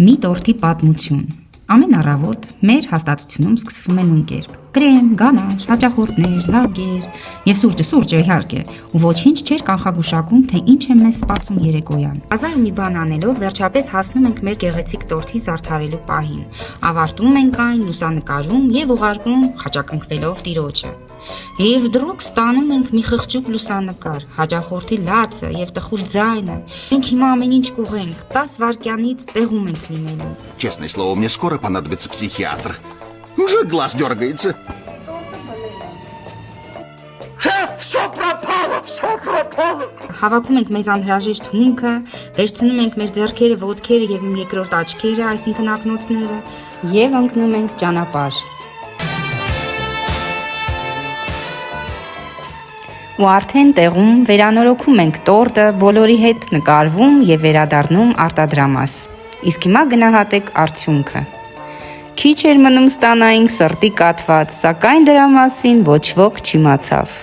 Մի տորթի պատմություն։ Ամեն առավոտ մեր հաստատությունում սկսվում է նույն կերպ. կրեմ, գանաշ, հաճախորդներ, զանգեր եւ սուրճը իհարկե, ու ոչինչ չէր կանխագուշակում, թե ինչ է մեզ սպասում երեկոյան։ Հազար ու մի բան անելով վերջապես հասնում ենք մեր գեղեցիկ տորթի զարդարելու պահին։ Ավարտում ենք այն լուսանկարում եւ ուղարկում խաչակնքվելով տիրոջը։ Եվ դրոք ստանում ենք մի խղճուկ լուսանկար, հաճախորդի լացը եւ տխուր ձայնը։ Մենք հիմա ամեն ինչ կուղենք, 10 վայրկյանից տեղում ենք լինելու։ Честное слово, мне скоро понадобится психиатр. Уже глаз дергается. Все пропало, все пропало. Հավաքում ենք մեզ անհրաժեշտ հումքը, վերցնում ենք մեր ձեռքերը, ոտքերը եւ իմ երկրորդ աչքերը, այսինքն ակնոցները, եւ ընկնում ենք ճանապարհ։ Ու արդեն տեղում վերանորոգում ենք տորտը, բոլորի հետ նկարվում եւ վերադառնում արտադրամաս։ Իսկ հիմա գնահատեք արդյունքը։ Քիչ էր մնում ստանայինք սրտի կաթված, սակայն դրա մասին ոչ ոք չիմացավ։